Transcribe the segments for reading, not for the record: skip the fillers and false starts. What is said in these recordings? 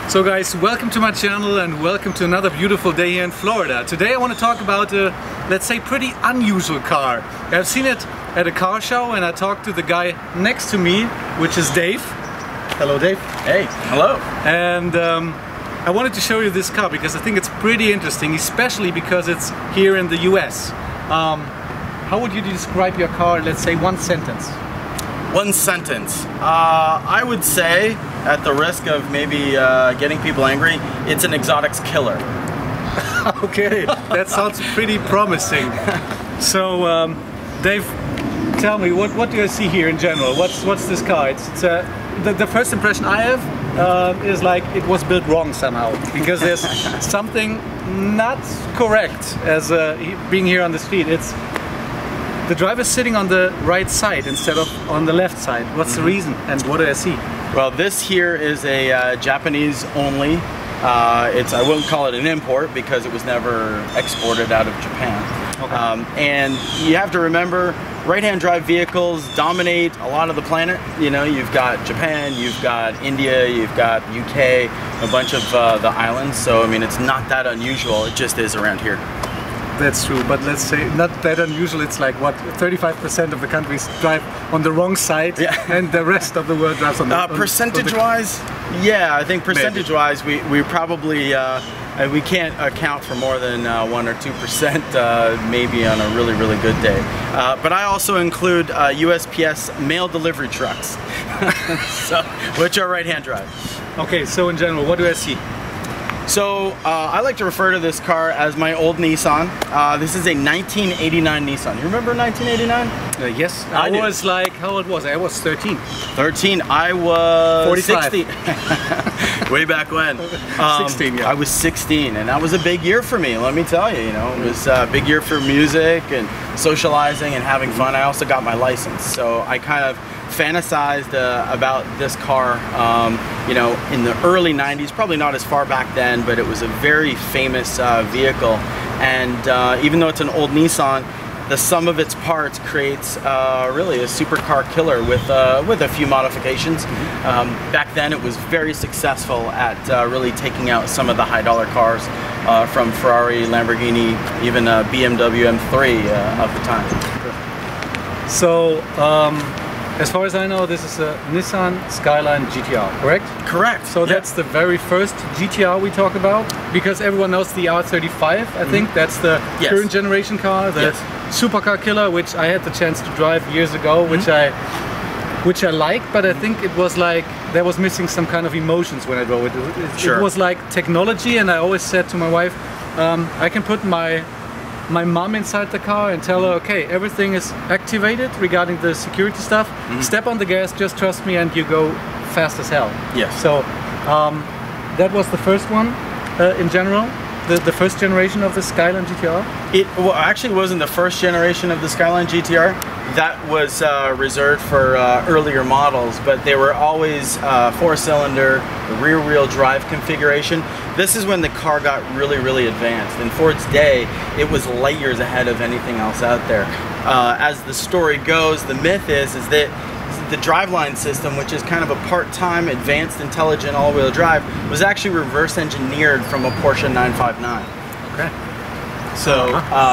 So guys, welcome to my channel and welcome to another beautiful day here in Florida. Today I want to talk about a, let's say, pretty unusual car. I've seen it at a car show and I talked to the guy next to me, which is Dave. Hello Dave. Hey, hello. And I wanted to show you this car because I think it's pretty interesting, especially because it's here in the US. How would you describe your car, let's say, one sentence? One sentence. I would say, at the risk of maybe getting people angry, it's an exotics killer. Okay, that sounds pretty promising. So, Dave, tell me, what do I see here in general? What's this car? It's the first impression I have is like it was built wrong somehow, because there's something not correct as being here on the street. It's the driver's sitting on the right side instead of on the left side. What's the reason and what do I see? Well, this here is a Japanese only. I wouldn't call it an import because it was never exported out of Japan. Okay. And you have to remember, right-hand drive vehicles dominate a lot of the planet. You know, you've got Japan, you've got India, you've got UK, a bunch of the islands. So, I mean, it's not that unusual. It just is around here. That's true, but let's say not that unusual. It's like what, 35% of the countries drive on the wrong side, yeah, and the rest of the world drives on the percentage-wise, yeah, I think percentage-wise we probably we can't account for more than 1 or 2% maybe on a really good day. But I also include USPS mail delivery trucks, so, which are right-hand drive. Okay, so in general, what do I see? So I like to refer to this car as my old Nissan. This is a 1989 Nissan. You remember 1989? Yes. I was like, how old was I? I was 13. 13. I was 45. 60. Way back when. 16, yeah. I was 16, and that was a big year for me, let me tell you. You know, it was a big year for music and socializing and having fun. I also got my license, so I kind of fantasized about this car, you know, in the early 90s, probably not as far back then, but it was a very famous vehicle. And even though it's an old Nissan, the sum of its parts creates really a supercar killer with a few modifications. Back then it was very successful at really taking out some of the high dollar cars from Ferrari, Lamborghini, even BMW M3 of the time. So, as far as I know, this is a Nissan Skyline GTR, correct? Correct. So that's the very first GTR we talk about, because everyone knows the R35, I think. That's the current generation car, the supercar killer, which I had the chance to drive years ago, which I like, but I think it was like, there was missing some kind of emotions when I drove it. It was like technology, and I always said to my wife, I can put my mom inside the car and tell her, okay, everything is activated regarding the security stuff. Step on the gas, just trust me, and you go fast as hell. Yes. So that was the first one in general, the first generation of the Skyline GTR? It actually wasn't the first generation of the Skyline GTR. That was reserved for earlier models, but they were always 4-cylinder, rear-wheel drive configuration. This is when the car got really advanced, and for its day, it was light years ahead of anything else out there. As the story goes, the myth is that the driveline system, which is kind of a part-time, advanced, intelligent all-wheel drive, was actually reverse engineered from a Porsche 959. Okay. So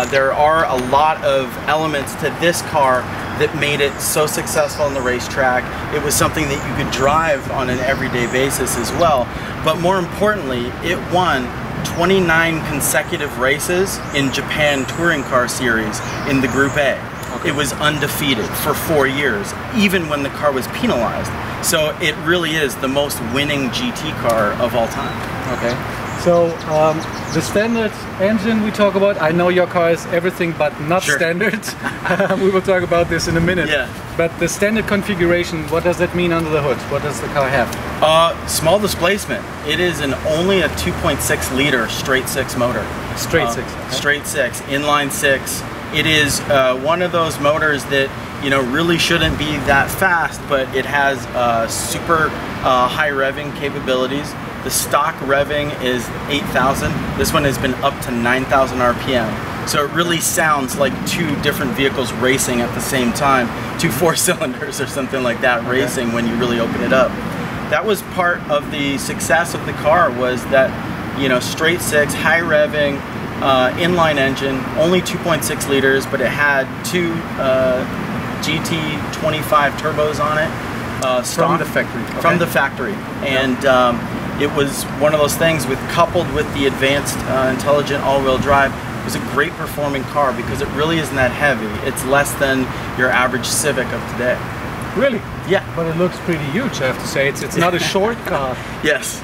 there are a lot of elements to this car that made it so successful on the racetrack. It was something that you could drive on an everyday basis as well. But more importantly, it won 29 consecutive races in Japan Touring Car Series in the Group A. Okay. It was undefeated for 4 years, even when the car was penalized. So it really is the most winning GT car of all time. Okay. So the standard engine we talk about, I know your car is everything but not standard. We will talk about this in a minute. Yeah. But the standard configuration, what does that mean under the hood? What does the car have? Small displacement. It is only a 2.6 liter straight 6 motor. Straight 6. Okay. Straight 6, inline 6. It is one of those motors that, you know, really shouldn't be that fast, but it has super high revving capabilities. The stock revving is 8,000. This one has been up to 9,000 RPM. So it really sounds like two different vehicles racing at the same time, two 4-cylinders or something like that racing when you really open it up. that was part of the success of the car, was that, you know, straight six, high revving, inline engine, only 2.6 liters, but it had two GT25 turbos on it. From the factory. Okay. From the factory. And it was one of those things with, coupled with the advanced intelligent all-wheel drive, it was a great performing car because it really isn't that heavy. It's less than your average Civic of today. Really? Yeah. But it looks pretty huge, I have to say. It's not a short car. Yes.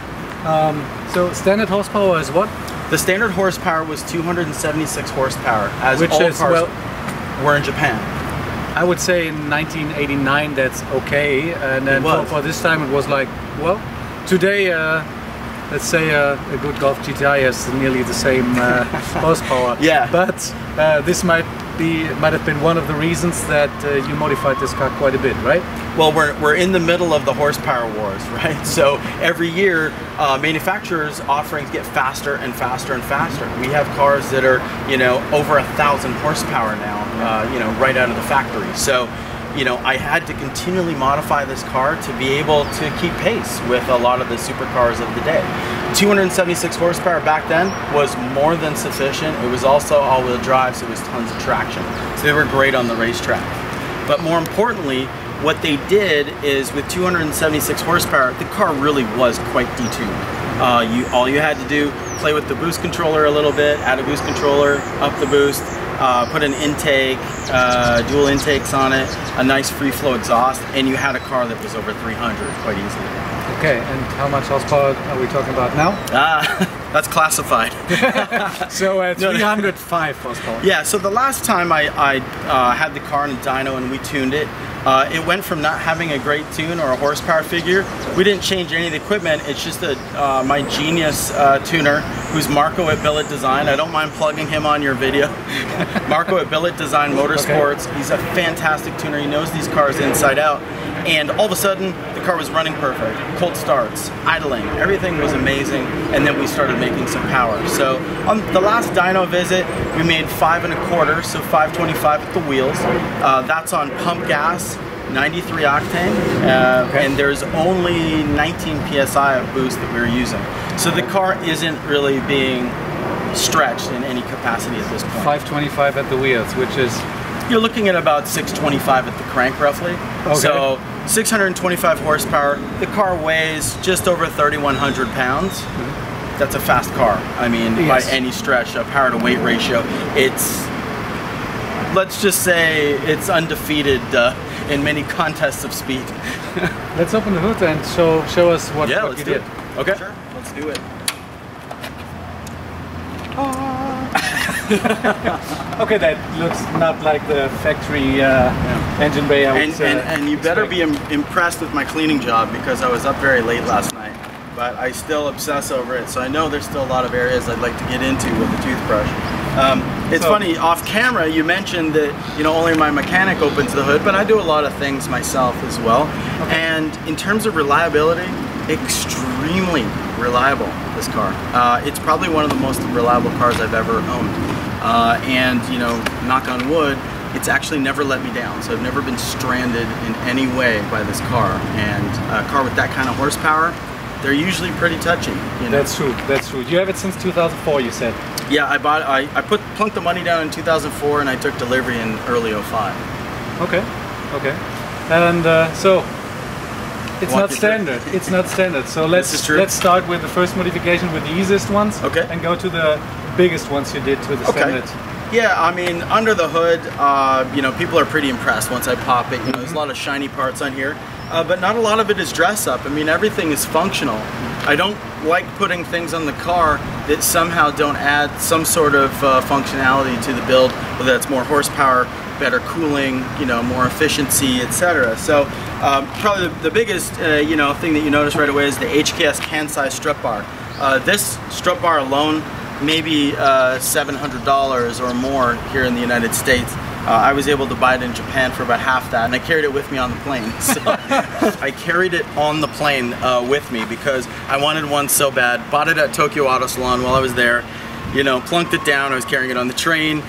So standard horsepower is what? The standard horsepower was 276 horsepower, as which all is, cars well, were in Japan. I would say in 1989 that's okay, and then for this time it was like, well, today let's say a good Golf GTI has nearly the same horsepower. Yeah. But this might have been one of the reasons that you modified this car quite a bit, right? Well, we're in the middle of the horsepower wars, right? So every year, manufacturers' offerings get faster and faster and faster. We have cars that are, you know, over 1,000 horsepower now, you know, right out of the factory. So, you know, I had to continually modify this car to be able to keep pace with a lot of the supercars of the day. 276 horsepower back then was more than sufficient. It was also all-wheel drive, so it was tons of traction. So they were great on the racetrack. But more importantly, what they did is with 276 horsepower, the car really was quite detuned. All you had to do, play with the boost controller a little bit, add a boost controller, up the boost, put an intake, dual intakes on it, a nice free flow exhaust, and you had a car that was over 300 quite easily. Okay, and how much horsepower are we talking about now? That's classified. So 305 horsepower. Yeah, so the last time I had the car in a dyno and we tuned it, it went from not having a great tune or a horsepower figure. We didn't change any of the equipment. It's just that my genius tuner, who's Marco at Billet Design. I don't mind plugging him on your video. Marco at Billet Design Motorsports. Okay. He's a fantastic tuner. He knows these cars inside out. And all of a sudden, the car was running perfect. Cold starts, idling, everything was amazing. And then we started making some power. So on the last dyno visit, we made 5 1/4, so 525 with the wheels. That's on pump gas, 93 octane, and there's only 19 PSI of boost that we're using. So the car isn't really being stretched in any capacity at this point. 525 at the wheels, which is? You're looking at about 625 at the crank, roughly. Okay. So 625 horsepower. The car weighs just over 3,100 pounds. Mm-hmm. That's a fast car. I mean, yes. By any stretch, a power to weight ratio. It's, let's just say, it's undefeated in many contests of speed. Let's open the hood and show us what you did. Okay, sure. Let's do it. Okay, that looks not like the factory engine bay. And you better be impressed with my cleaning job, because I was up very late last night, but I still obsess over it. So I know there's still a lot of areas I'd like to get into with the toothbrush. It's funny, off camera you mentioned that, you know, only my mechanic opens the hood, but I do a lot of things myself as well. Okay. And in terms of reliability, extremely reliable, this car. It's probably one of the most reliable cars I've ever owned. And, you know, knock on wood, it's actually never let me down. So I've never been stranded in any way by this car. And a car with that kind of horsepower, they're usually pretty touchy. You know? That's true, that's true. You have it since 2004, you said? Yeah, I plunked the money down in 2004 and I took delivery in early 05. Okay, okay. And so, it's not standard. It's not standard. So let's start with the first modification with the easiest ones. Okay. And go to the biggest ones you did to the standard. Yeah, I mean, under the hood, you know, people are pretty impressed once I pop it. You know, there's a lot of shiny parts on here, but not a lot of it is dress up. I mean, everything is functional. I don't like putting things on the car that somehow don't add some sort of functionality to the build, whether that's more horsepower, better cooling, you know, more efficiency, etc. So probably the biggest you know, thing that you notice right away is the HKS can size strut bar. This strut bar alone, maybe $700 or more here in the United States. I was able to buy it in Japan for about half that, and I carried it with me on the plane. So I carried it on the plane with me because I wanted one so bad. Bought it at Tokyo Auto Salon while I was there. You know, plunked it down. I was carrying it on the train.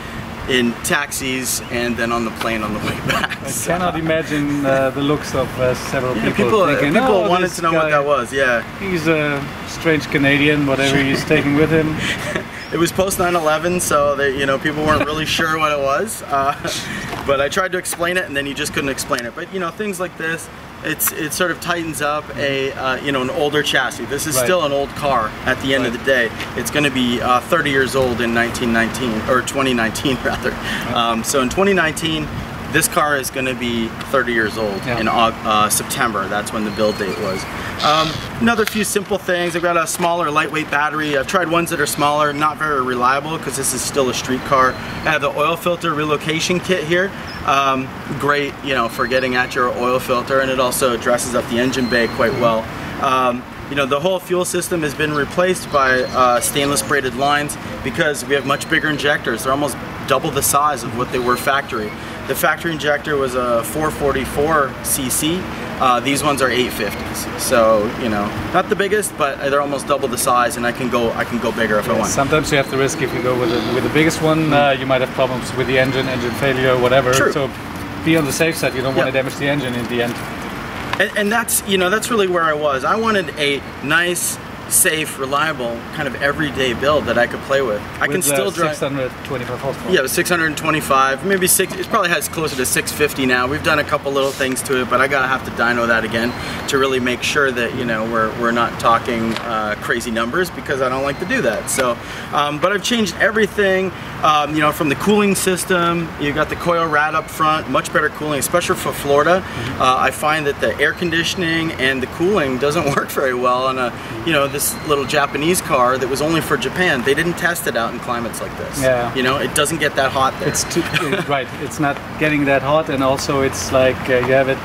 in taxis and then on the plane on the way back. I cannot imagine the looks of several people thinking, people wanted to know what that was. Yeah, he's a strange Canadian, whatever he's taking with him. It was post 9/11, so that, you know, people weren't really sure what it was. But I tried to explain it, and then you just couldn't explain it. But you know, things like this, it sort of tightens up a you know, an older chassis. This is still an old car at the end of the day. It's going to be 30 years old in 1919 or 2019 rather. So in 2019. This car is going to be 30 years old in September. That's when the build date was. Another few simple things. I've got a smaller lightweight battery. I've tried ones that are smaller, not very reliable because this is still a street car. I have the oil filter relocation kit here. Great, you know, for getting at your oil filter, and it also dresses up the engine bay quite well. You know, the whole fuel system has been replaced by stainless braided lines because we have much bigger injectors. They're almost double the size of what they were factory. The factory injector was a 444 cc. These ones are 850s. So, you know, not the biggest, but they're almost double the size, and I can go bigger if I want. Sometimes you have the risk if you go with the biggest one, you might have problems with the engine failure, whatever. True. So be on the safe side. You don't want to damage the engine in the end. And that's, you know, that's really where I was. I wanted a nice, safe, reliable, kind of everyday build that I could play with. I can still drive 625 horsepower. Yeah, 625, maybe six. It probably has closer to 650 now. We've done a couple little things to it, but I gotta have to dyno that again to really make sure that, you know, we're not talking crazy numbers, because I don't like to do that. So, but I've changed everything. You know, from the cooling system, you got the coil rad up front, much better cooling, especially for Florida. I find that the air conditioning and the cooling doesn't work very well on a, you know, this little Japanese car that was only for Japan. They didn't test it out in climates like this. Yeah. You know, it doesn't get that hot there. It's too right. It's not getting that hot, and also it's like you have it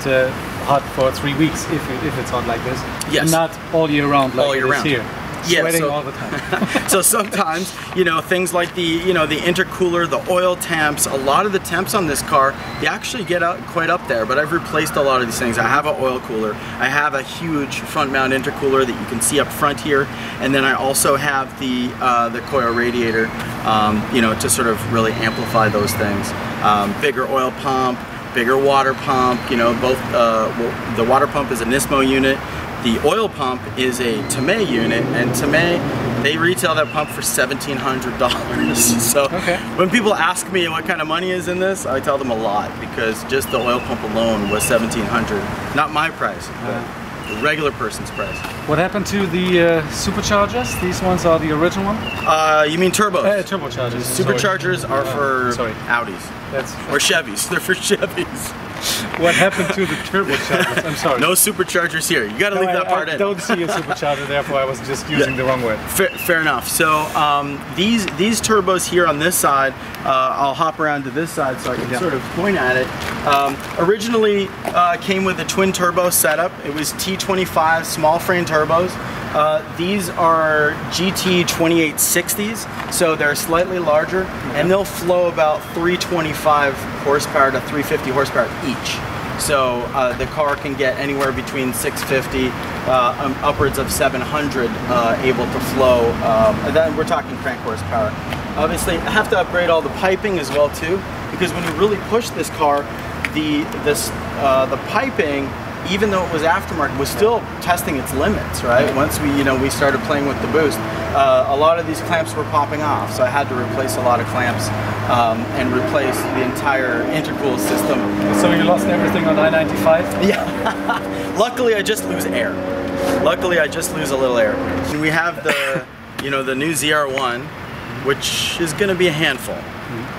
hot for 3 weeks if it's hot like this. Yes. Not all year round like all year it is round. here. Yeah, Sweating so, all the time. So sometimes, you know, things like the, you know, the intercooler, the oil temps, a lot of the temps on this car, they actually get out quite up there, but I've replaced a lot of these things. I have an oil cooler. I have a huge front mount intercooler that you can see up front here, and then I also have the coil radiator, you know, to sort of really amplify those things. Bigger oil pump, bigger water pump, you know, both, the water pump is a Nismo unit. The oil pump is a Tomei unit, and Tomei, they retail that pump for $1,700. So when people ask me what kind of money is in this, I tell them a lot, because just the oil pump alone was $1,700. Not my price, but the regular person's price. What happened to the superchargers? These ones are the original one? You mean turbos? Turbochargers. Superchargers are for Audis. Or Chevys. They're for Chevys. What happened to the turbochargers? I'm sorry. No superchargers here. You got to leave that part in. I don't see a supercharger, therefore I was just using the wrong word. Fair enough. So these turbos here on this side, I'll hop around to this side so I can sort of point at it. Originally came with a twin turbo setup. It was T25 small frame turbos. These are GT 2860s, so they're slightly larger, and they'll flow about 325 horsepower to 350 horsepower each. So the car can get anywhere between 650 upwards of 700 able to flow. Then we're talking crank horsepower. Obviously, I have to upgrade all the piping as well too, because when you really push this car, the piping, even though it was aftermarket, was still testing its limits, right? Once we started playing with the boost, a lot of these clamps were popping off, so I had to replace a lot of clamps and replace the entire intercool system. So you lost everything on I-95? Yeah. Luckily, I just lose air. Luckily, I just lose a little air. And we have the, the new ZR1, which is going to be a handful.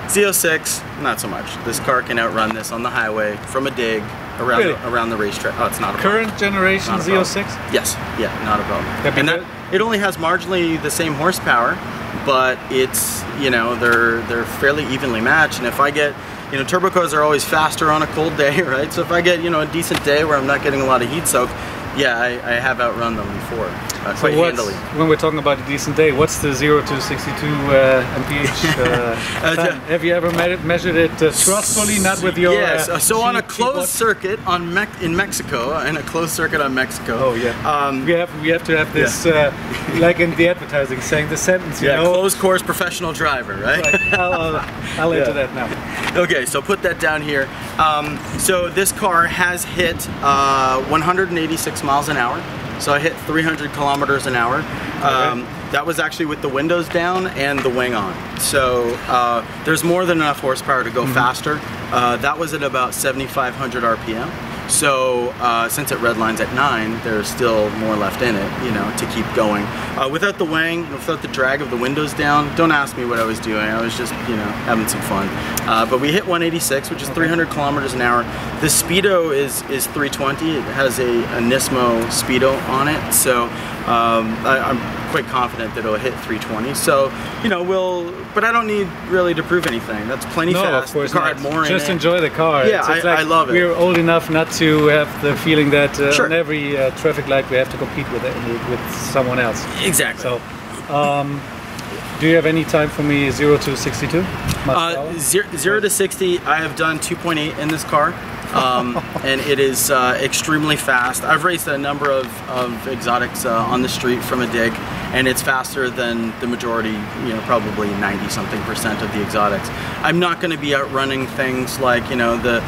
Z06, not so much. This car can outrun this on the highway from a dig around the racetrack. Oh, it's not a problem. Current generation Z06? Yes, yeah, not a problem. And it only has marginally the same horsepower, but it's, they're fairly evenly matched. And if I get, turbo cars are always faster on a cold day, right? So if I get, a decent day where I'm not getting a lot of heat soak, yeah, I have outrun them before. quite handily. When we're talking about a decent day, what's the 0 to 62 mph time? Have you ever measured it trustfully, not with your... Yes, so on a closed circuit in Mexico, Oh yeah. We have to have this, like in the advertising, saying the sentence, you know? Closed course professional driver, right? I'll enter that now. Okay, so put that down here. So this car has hit 186 miles an hour. So I hit 300 kilometers an hour. That was actually with the windows down and the wing on. So there's more than enough horsepower to go faster. That was at about 7,500 RPM. So since it redlines at 9, there's still more left in it, you know, to keep going. Without the wing, without the drag of the windows down, don't ask me what I was doing. I was just, you know, having some fun. But we hit 186, which is 300 kilometers an hour. The speedo is 320. It has a Nismo speedo on it. So I'm quite confident that it'll hit 320. So, you know, but I don't need really to prove anything. That's plenty fast. Of course the car had more in it. Just enjoy the car. Yeah, I love it. We're old enough not to have the feeling that on every traffic light we have to compete with someone else. Exactly. So, do you have any time for me 0 to 62? 0 to 60, I have done 2.8 in this car. And it is extremely fast. I've raced a number of exotics on the street from a dig, and it's faster than the majority, you know, probably 90-something% of the exotics. I'm not going to be outrunning things like, you know, the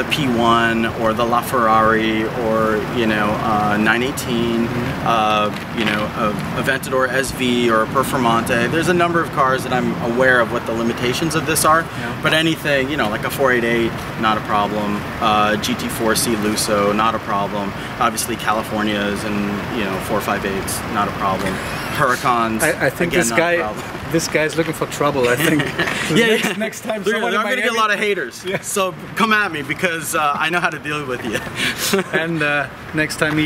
P1 or the LaFerrari or, you know, 918, you know, Aventador SV or Performante. There's a number of cars that I'm aware of what the limitations of this are, but anything, you know, like a 488, not a problem. GT4C Lusso, not a problem. Obviously Californias and, you know, 458s, not a problem. Huracans, I think again, this guy's looking for trouble, I think. Next time I'm going to get a lot of haters. Yeah. So come at me because I know how to deal with you. And next time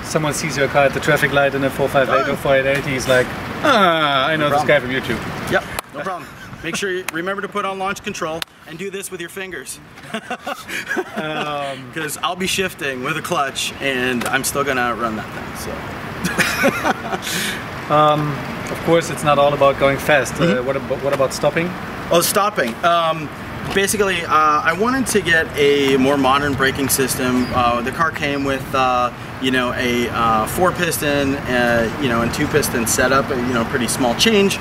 someone sees your car at the traffic light in a 458 or 488, he's like, I know this guy from YouTube. Yep, no problem. Make sure you remember to put on launch control and do this with your fingers. Because I'll be shifting with a clutch and I'm still going to run that thing. So. Of course, it's not all about going fast. What about stopping? Oh, stopping. Basically, I wanted to get a more modern braking system. The car came with, you know, a 4-piston, you know, and 2-piston setup. You know, pretty small change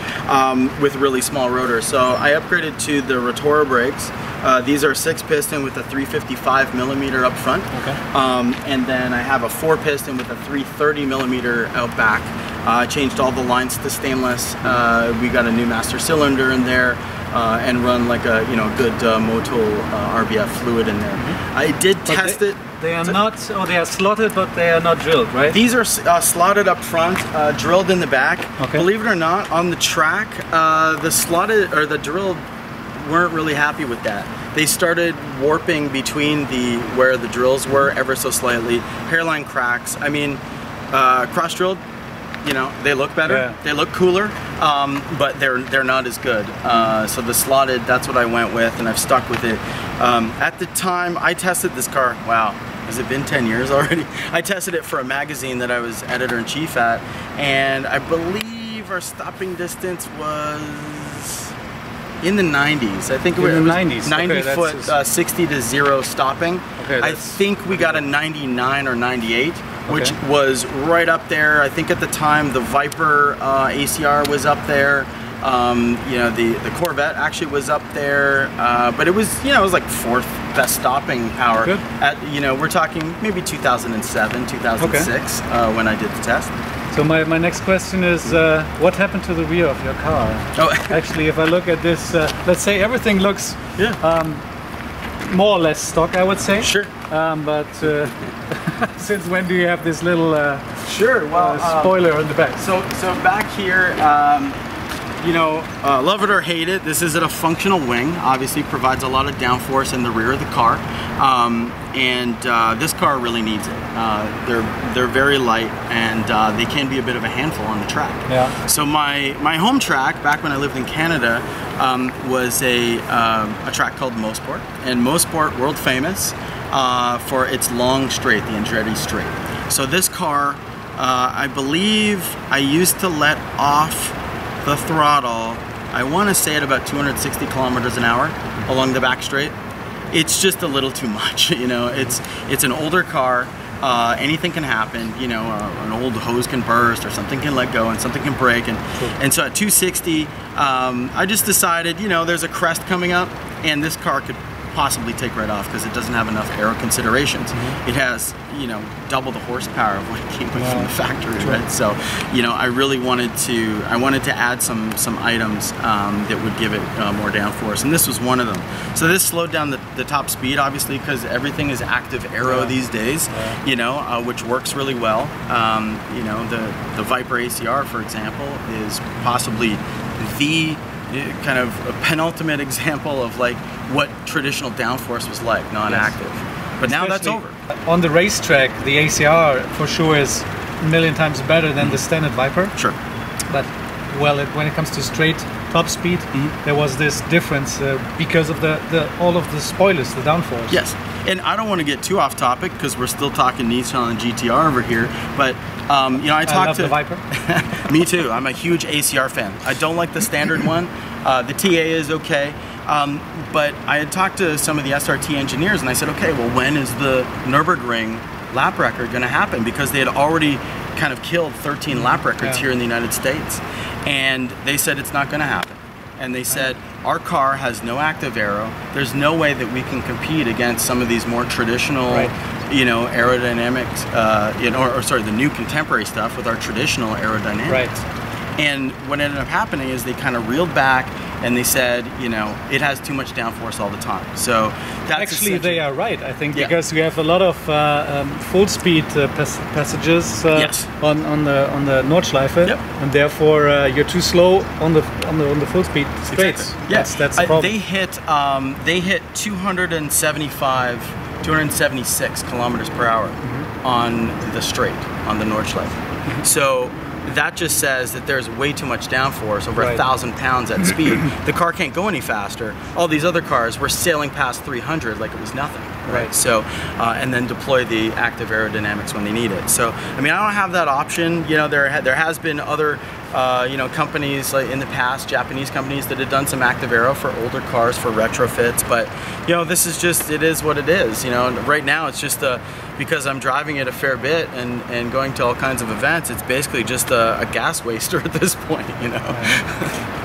with really small rotors. So I upgraded to the Rotora brakes. These are 6-piston with a 355 millimeter up front, and then I have a 4-piston with a 330 millimeter out back. I changed all the lines to stainless. We got a new master cylinder in there. And run like a, you know, good Motul RBF fluid in there. I did test it. They are not, they are slotted, but they are not drilled, right? These are slotted up front, drilled in the back. Believe it or not, on the track, the slotted or the drilled weren't really happy with that. They started warping between where the drills were ever so slightly. Hairline cracks. I mean, cross drilled. You know, they look better, they look cooler, but they're not as good. So the slotted, that's what I went with, and I've stuck with it. At the time I tested this car, wow, has it been 10 years already? I tested it for a magazine that I was editor-in-chief at, and I believe our stopping distance was in the 90s. I think it was 90s. 90 foot, 60 to 0 stopping. I think we got a 99 or 98. Which was right up there. I think at the time the Viper ACR was up there. You know, the Corvette actually was up there. But it was, you know, it was like 4th best stopping power. At, you know, we're talking maybe 2007, 2006 when I did the test. So my next question is, what happened to the rear of your car? Actually, if I look at this, let's say everything looks more or less stock, I would say. But since when do you have this little spoiler on the back? So back here, you know, love it or hate it, this isn't a functional wing. Obviously provides a lot of downforce in the rear of the car. And this car really needs it. They're very light, and they can be a bit of a handful on the track. So my home track, back when I lived in Canada, was a track called Mosport. And Mosport, world famous for its long straight, the Andretti straight. So this car I believe I used to let off the throttle, I want to say at about 260 kilometers an hour along the back straight. It's just a little too much, you know. It's an older car. Anything can happen, you know. An old hose can burst, or something can let go, and something can break. And so at 260, I just decided, you know, there's a crest coming up, and this car could possibly take right off because it doesn't have enough aero considerations. It has, you know, double the horsepower of what it came with from the factory, right? So, you know, I really wanted to, add some items that would give it more downforce, and this was one of them. So this slowed down the top speed, obviously, because everything is active aero these days, you know, which works really well. You know, the Viper ACR, for example, is possibly the kind of a penultimate example of like what traditional downforce was like, non-active. But now that's over. On the racetrack, the ACR for sure is a million times better than the standard Viper. Sure. But well, when it comes to straight top speed, there was this difference because of all of the spoilers, the downforce. Yes, and I don't want to get too off topic because we're still talking Nissan GTR over here, but you know, I talked to the Viper. Me too. I'm a huge ACR fan. I don't like the standard one. The TA is okay, but I had talked to some of the SRT engineers, and I said, okay, well, when is the Nürburgring lap record going to happen? Because they had already kind of killed 13 lap records here in the United States, and they said it's not going to happen. And they said, our car has no active aero. There's no way that we can compete against some of these more traditional, you know, aerodynamics, you know, or sorry, the new contemporary stuff with our traditional aerodynamics. And what ended up happening is they kind of reeled back and they said, you know, it has too much downforce all the time. So that's actually they are right, I think, because we have a lot of full speed passages on the Nordschleife, and therefore you're too slow on the full speed straights. Yes, that's the problem. They hit 276 kilometers per hour on the straight, on the Nordschleife. So that just says that there's way too much downforce, over 1,000 pounds at speed. The car can't go any faster. All these other cars were sailing past 300 like it was nothing. Right. So, and then deploy the active aerodynamics when they need it. So, I mean, I don't have that option. You know, there has been other, you know, companies like in the past, Japanese companies that had done some active aero for older cars for retrofits. But, you know, this is just, it is what it is. You know, and right now it's just because I'm driving it a fair bit and going to all kinds of events, it's basically just a gas waster at this point. You know.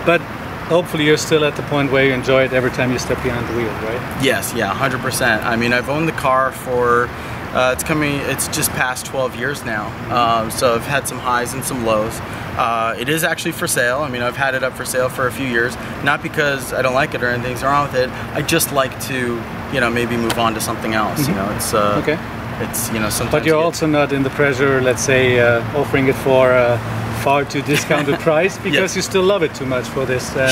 But hopefully you're still at the point where you enjoy it every time you step behind the wheel, right? Yes, yeah, 100%. I mean, I've owned the car for, it's just past 12 years now. So I've had some highs and some lows. It is actually for sale. I mean, I've had it up for sale for a few years, not because I don't like it or anything's wrong with it. I just like to, you know, maybe move on to something else. You know, it's, it's, you know, sometimes. But you're also not in the pressure, let's say, offering it for far too discounted price because you still love it too much for this. And,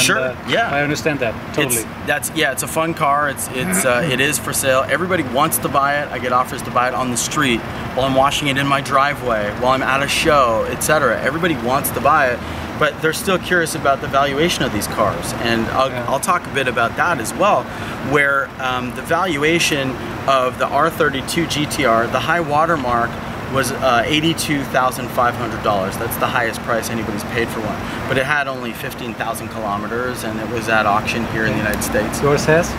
I understand that totally. It's a fun car. It is for sale. Everybody wants to buy it. I get offers to buy it on the street while I'm washing it in my driveway, while I'm at a show, etc. Everybody wants to buy it, but they're still curious about the valuation of these cars, and I'll talk a bit about that as well, where the valuation of the R32 Gtr, the high watermark, was $82,500. That's the highest price anybody's paid for one. But it had only 15,000 kilometers, and it was at auction here in the United States. Yours has?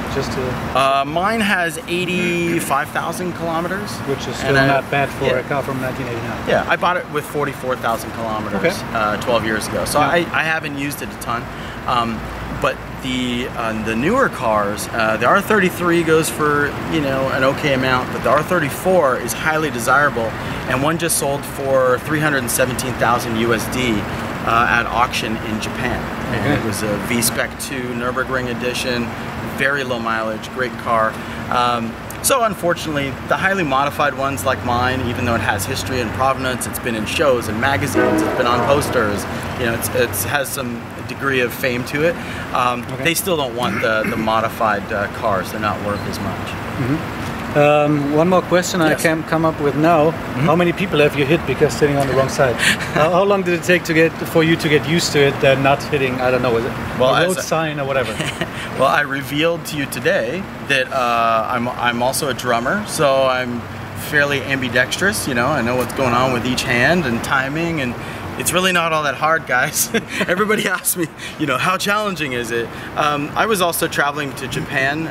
Mine has 85,000 kilometers. Which is still not bad for a car from 1989. Yeah, I bought it with 44,000 kilometers 12 years ago. So I haven't used it a ton. But the newer cars, the R33 goes for, you know, an okay amount, but the R34 is highly desirable, and one just sold for 317,000 USD at auction in Japan. And it was a V-Spec 2 Nürburgring edition, very low mileage, great car. So unfortunately, the highly modified ones like mine, even though it has history and provenance, it's been in shows and magazines, it's been on posters, you know, it has some degree of fame to it. They still don't want the modified cars. They're not worth as much. One more question I can come up with now. How many people have you hit because sitting on the wrong side? How long did it take for you to get used to it and not hitting, I don't know, is it a road sign or whatever? Well, I revealed to you today that I'm also a drummer, so I'm fairly ambidextrous, you know. I know what's going on with each hand and timing, and it's really not all that hard, guys. Everybody asks me, you know, how challenging is it? I was also traveling to Japan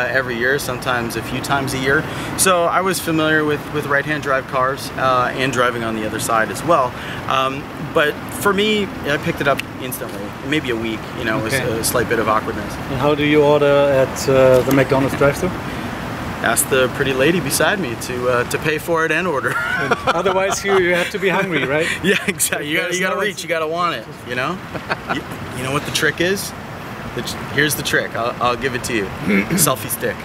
every year, sometimes a few times a year. So I was familiar with right-hand drive cars and driving on the other side as well. But for me, I picked it up instantly, maybe a week, you know, with a slight bit of awkwardness. And how do you order at the McDonald's drive-thru? Ask the pretty lady beside me to pay for it and order. Otherwise, you have to be hungry, right? Yeah, exactly. You gotta reach. You gotta want it. You know. You know what the trick is? Here's the trick. I'll give it to you. Selfie stick.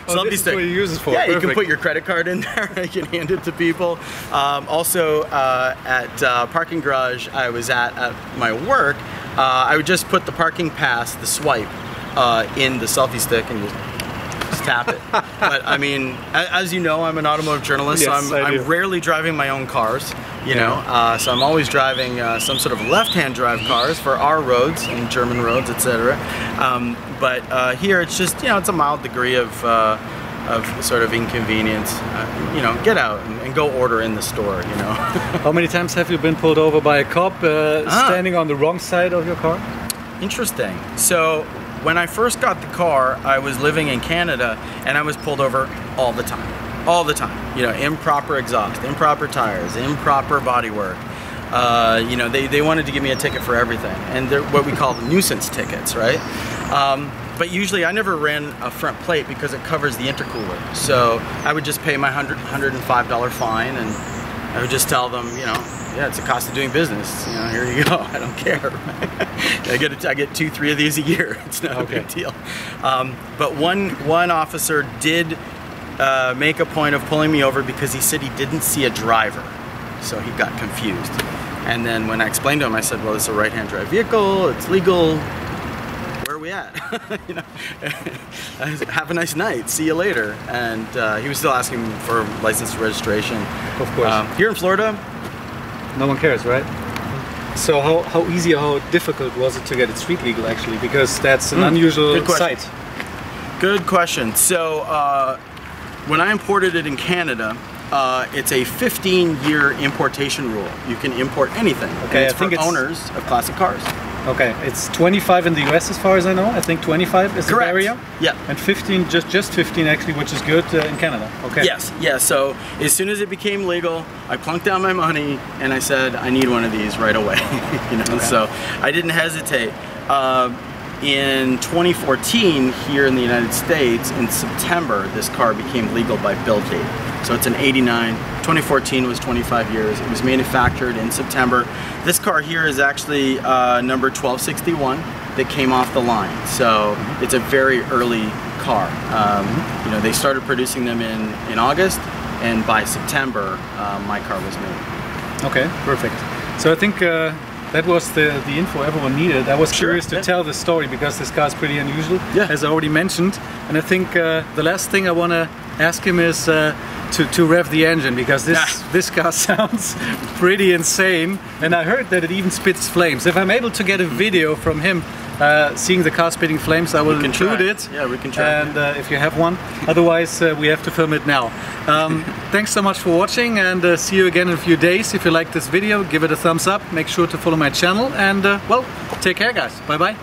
Selfie stick. What you use it for. Yeah, Perfect. you can put your credit card in there. You can hand it to people. Also, at parking garage I was at my work, I would just put the parking pass, the swipe, in the selfie stick and just tap it. But I mean, as you know, I'm an automotive journalist, yes, so I'm rarely driving my own cars, you know, so I'm always driving some sort of left-hand drive cars for our roads and German roads, etc. But here it's just, you know, it's a mild degree of sort of inconvenience. You know, get out and go order in the store, you know. How many times have you been pulled over by a cop standing on the wrong side of your car? Interesting. So when I first got the car, I was living in Canada and I was pulled over all the time. All the time. You know, improper exhaust, improper tires, improper bodywork. You know, they wanted to give me a ticket for everything. And they're what we call the nuisance tickets, right? But usually I never ran a front plate because it covers the intercooler. So I would just pay my $105 fine, and I would just tell them, you know, yeah, it's a cost of doing business. You know, here you go. I don't care. I get 2-3 of these a year. It's not a big deal. But one officer did make a point of pulling me over because he said he didn't see a driver, so he got confused. And then when I explained to him, I said, "Well, it's a right-hand drive vehicle. It's legal. Where are we at?" You know, have a nice night. See you later. And he was still asking for license and registration. Of course. Here in Florida, no one cares, right? So how easy or how difficult was it to get it street legal, actually? Because that's an unusual sight. Good question. So when I imported it in Canada, it's a 15-year importation rule. You can import anything. Okay, it's for owners of classic cars. Okay, it's 25 in the US as far as I know. I think 25 is the barrier. Yeah. And 15, just 15 actually, which is good in Canada. Okay. Yes, yeah. So as soon as it became legal, I plunked down my money and I said, I need one of these right away. You know, so I didn't hesitate. In 2014, here in the United States, in September, this car became legal by build date. So it's an 89. 2014 was 25 years. It was manufactured in September. This car here is actually number 1261 that came off the line. So it's a very early car. You know, they started producing them in August, and by September, my car was made. Okay, perfect. So I think that was the info everyone needed. I was curious to tell the story because this car is pretty unusual, as I already mentioned. And I think the last thing I want to ask him is to rev the engine, because this car sounds pretty insane. And I heard that it even spits flames. If I'm able to get a video from him seeing the car spitting flames, I will include it. Yeah, we can try. And if you have one, otherwise we have to film it now. Thanks so much for watching, and see you again in a few days. If you like this video, give it a thumbs up. Make sure to follow my channel, and well, take care, guys. Bye bye.